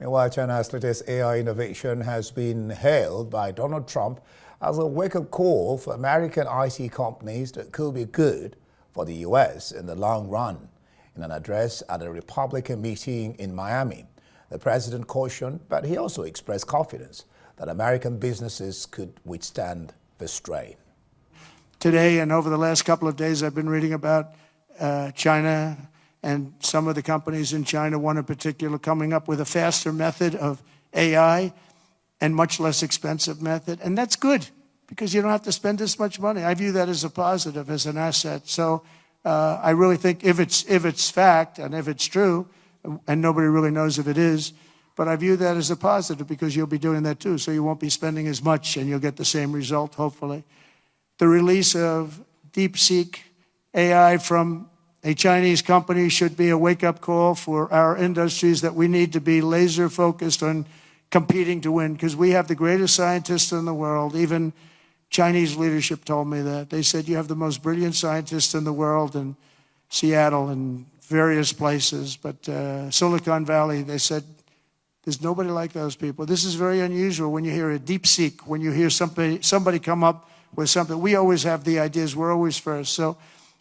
While China's latest AI innovation has been hailed by Donald Trump as a wake-up call for American IT companies that could be good for the U.S. in the long run. In an address at a Republican meeting in Miami, the president cautioned, but he also expressed confidence that American businesses could withstand the strain. Today and over the last couple of days, I've been reading about China and some of the companies in China, one in particular, coming up with a faster method of AI and much less expensive method. And that's good because you don't have to spend this much money. I view that as a positive, as an asset. So I really think if it's fact and if it's true, and nobody really knows if it is, but I view that as a positive because you'll be doing that too. So you won't be spending as much and you'll get the same result, hopefully. The release of Deepseek AI from a Chinese company should be a wake-up call for our industries that we need to be laser-focused on competing to win because we have the greatest scientists in the world. Even Chinese leadership told me that. They said, you have the most brilliant scientists in the world in Seattle and various places. But Silicon Valley, they said, there's nobody like those people. This is very unusual when you hear a Deepseek, when you hear somebody come up with something. We always have the ideas. We're always first. So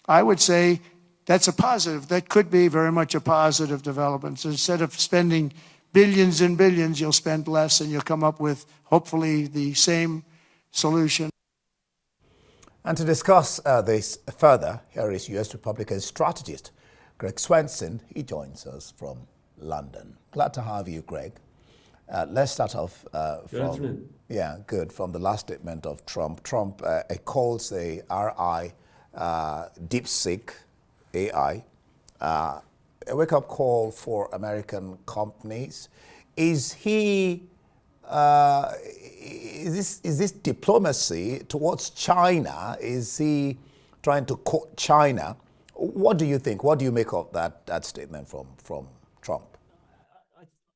I would say that's a positive. That could be very much a positive development. So instead of spending billions and billions, you'll spend less and you'll come up with, hopefully, the same solution. And to discuss this further, here is U.S. Republican strategist Greg Swenson. He joins us from London. Glad to have you, Greg. Let's start off from the last statement of Trump. Trump calls the Deepseek AI a wake-up call for American companies. Is this diplomacy towards China? Is he trying to court China? What do you think? What do you make of that statement from Trump?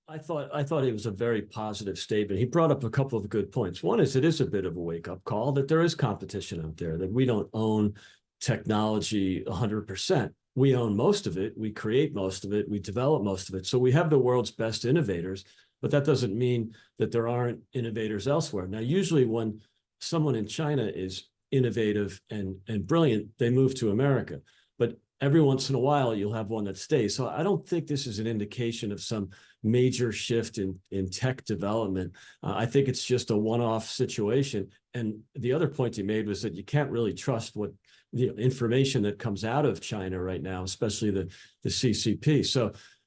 I thought it was a very positive statement. He brought up a couple of good points. One is it is a bit of a wake-up call that there is competition out there, that we don't own technology 100%. We own most of it. We create most of it. We develop most of it. So we have the world's best innovators, but that doesn't mean that there aren't innovators elsewhere. Now, usually when someone in China is innovative and brilliant, they move to America. But every once in a while, you'll have one that stays. So I don't think this is an indication of some major shift in tech development. I think it's just a one-off situation. And the other point he made was that you can't really trust what the information that comes out of China right now, especially the CCP.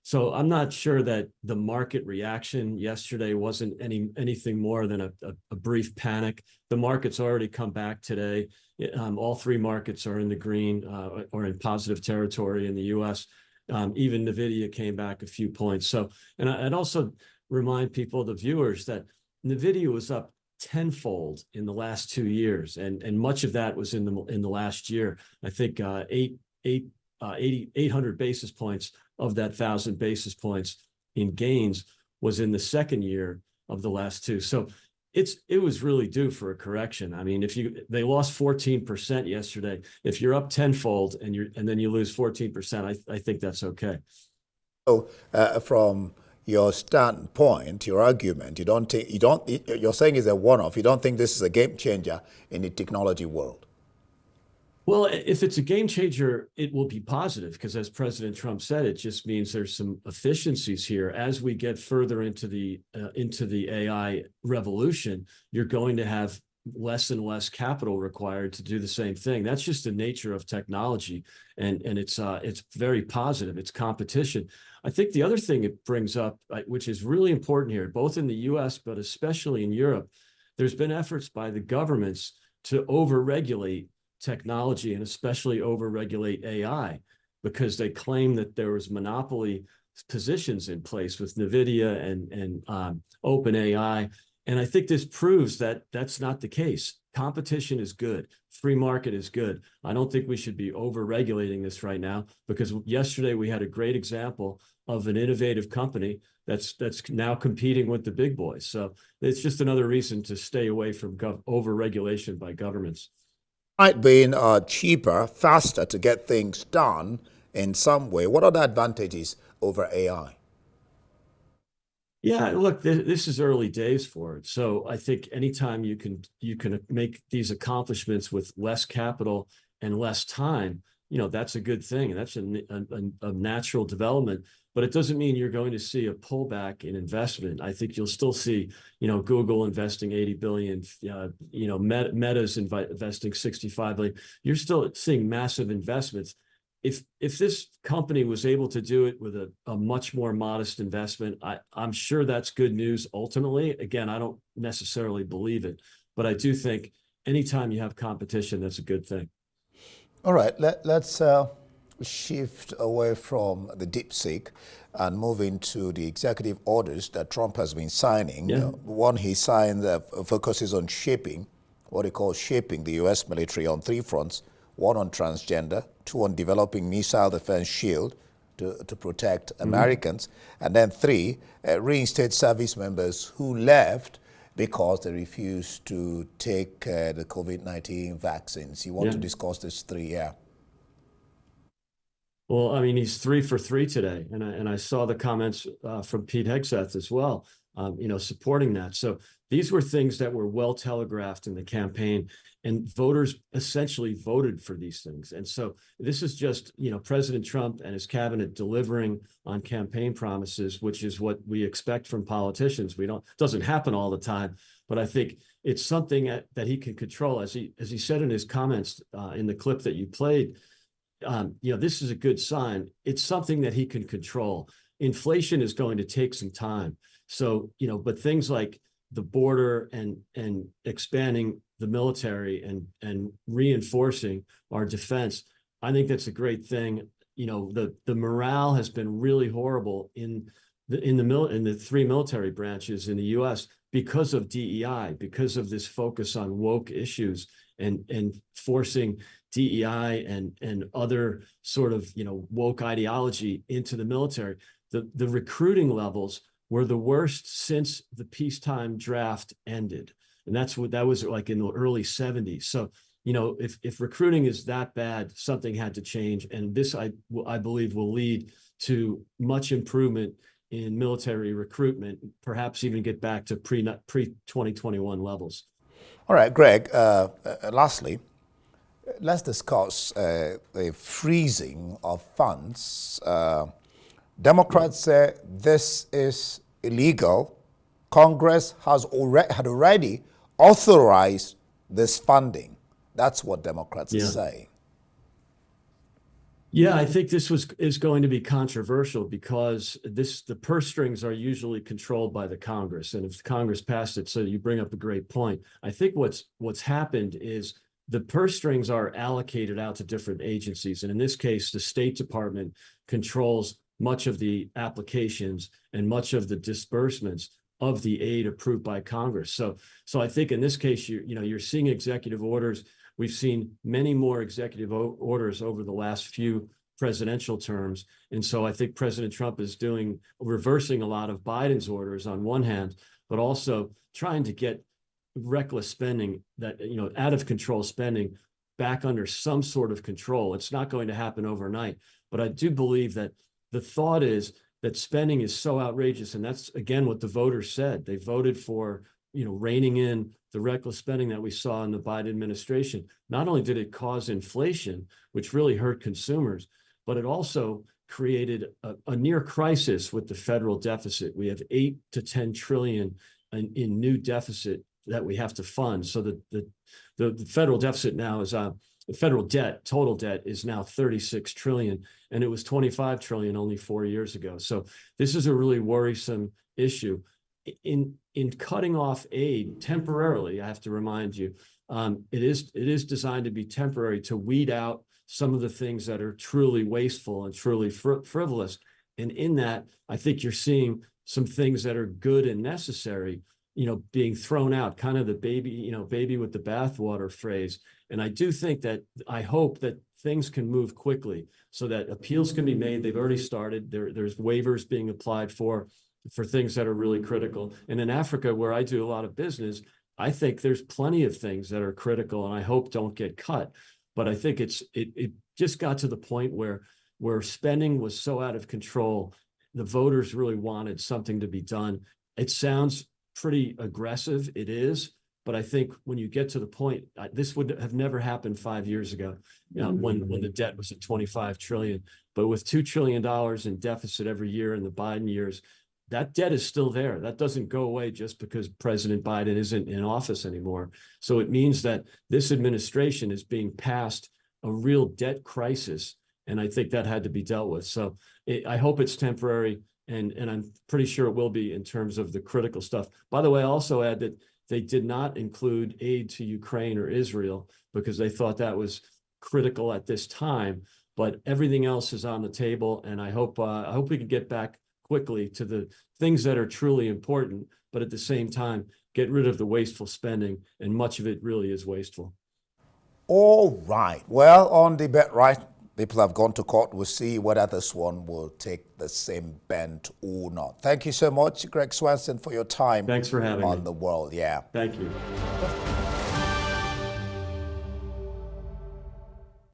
So I'm not sure that the market reaction yesterday wasn't anything more than a brief panic. The market's already come back today. All three markets are in the green or in positive territory in the U.S. Even NVIDIA came back a few points. So, and I'd also remind people, the viewers, that NVIDIA was up tenfold in the last 2 years, and much of that was in the last year. I think 800 basis points of that 1,000 basis points in gains was in the second year of the last two. So it was really due for a correction. I mean, they lost 14% yesterday. If you're up tenfold and then you lose 14%, I think that's okay. So from your standpoint, your argument, you're saying it's a one-off. You don't think this is a game changer in the technology world? Well, if it's a game changer, it will be positive because, as President Trump said, it just means there's some efficiencies here. As we get further into the AI revolution, you're going to have less and less capital required to do the same thing. That's just the nature of technology, and it's very positive. It's competition. I think the other thing it brings up, which is really important here, both in the U.S. but especially in Europe, there's been efforts by the governments to overregulate technology and especially overregulate AI because they claim that there was monopoly positions in place with NVIDIA and OpenAI. And I think this proves that that's not the case. Competition is good. Free market is good. I don't think we should be over-regulating this right now because yesterday we had a great example of an innovative company that's now competing with the big boys. So it's just another reason to stay away from over-regulation by governments. Might being cheaper, faster to get things done in some way. What are the advantages over AI? Yeah, look, this is early days for it. So I think anytime you can make these accomplishments with less capital and less time, that's a good thing. That's a natural development, but it doesn't mean you're going to see a pullback in investment. I think you'll still see, Google investing 80 billion, Meta's investing 65 billion. You're still seeing massive investments. If this company was able to do it with a much more modest investment, I'm sure that's good news ultimately. Again, I don't necessarily believe it, but I do think anytime you have competition, that's a good thing. All right, let's shift away from the Deepseek and move into the executive orders that Trump has been signing. Yeah. One he signed that focuses on shaping, what he calls shaping the U.S. military on three fronts: one on transgender, two on developing missile defense shield to protect Americans, and then three, reinstate service members who left because they refused to take the COVID-19 vaccines. You want to discuss these three, yeah? Well, I mean, he's 3 for 3 today, and I saw the comments from Pete Hegseth as well, supporting that. So these were things that were well telegraphed in the campaign, and voters essentially voted for these things. And so this is just, President Trump and his cabinet delivering on campaign promises, which is what we expect from politicians. It doesn't happen all the time, but I think it's something that he can control. As he said in his comments in the clip that you played, this is a good sign. It's something that he can control. Inflation is going to take some time. So, but things like the border and expanding the military and reinforcing our defense, I think that's a great thing. The morale has been really horrible in the three military branches in the U.S. because of DEI, because of this focus on woke issues and forcing DEI and other sort of woke ideology into the military. The recruiting levels were the worst since the peacetime draft ended, and that was like in the early 70s. So if recruiting is that bad, something had to change, and this I believe will lead to much improvement in military recruitment, perhaps even get back to pre-2021 levels. All right, Greg, lastly, let's discuss the freezing of funds. Democrats say this is illegal. Congress had already authorized this funding. That's what Democrats are saying. Yeah, I think this is going to be controversial because the purse strings are usually controlled by the Congress, and if Congress passed it, so you bring up a great point. I think what's happened is the purse strings are allocated out to different agencies, and in this case, the State Department controls much of the applications and much of the disbursements of the aid approved by Congress. So I think in this case, you're seeing executive orders. We've seen many more executive orders over the last few presidential terms. And so I think President Trump is reversing a lot of Biden's orders on one hand, but also trying to get reckless spending, that, out of control spending, back under some sort of control. It's not going to happen overnight, but I do believe that the thought is that spending is so outrageous. And that's, again, what the voters said. They voted for, reining in the reckless spending that we saw in the Biden administration. Not only did it cause inflation, which really hurt consumers, but it also created a near crisis with the federal deficit. We have 8 to 10 trillion in new deficit that we have to fund. So the federal deficit now is the federal debt, total debt, is now 36 trillion, and it was 25 trillion only 4 years ago. So this is a really worrisome issue. In cutting off aid temporarily, I have to remind you, it is designed to be temporary, to weed out some of the things that are truly wasteful and truly frivolous. And in that, I think you're seeing some things that are good and necessary, being thrown out, kind of the baby with the bathwater phrase. And I hope that things can move quickly so that appeals can be made. They've already started. There's waivers being applied for things that are really critical. And in Africa, where I do a lot of business, I think there's plenty of things that are critical and I hope don't get cut. But I think it just got to the point where spending was so out of control The voters really wanted something to be done. It sounds pretty aggressive. It is. But I think when you get to the point, this would have never happened 5 years ago, when the debt was at 25 trillion. But with $2 trillion in deficit every year in the Biden years, that debt is still there. That doesn't go away just because President Biden isn't in office anymore. So it means that this administration is being past a real debt crisis. And I think that had to be dealt with. So I hope it's temporary. And I'm pretty sure it will be in terms of the critical stuff. By the way, I also add that they did not include aid to Ukraine or Israel because they thought that was critical at this time. But everything else is on the table, and I hope we can get back quickly to the things that are truly important, but at the same time, get rid of the wasteful spending, and much of it really is wasteful. All right. Well, on the bet right, people have gone to court. We'll see whether this one will take the same bent or not. Thank you so much, Greg Swenson, for your time. Thanks for having me. On The World. Yeah. Thank you.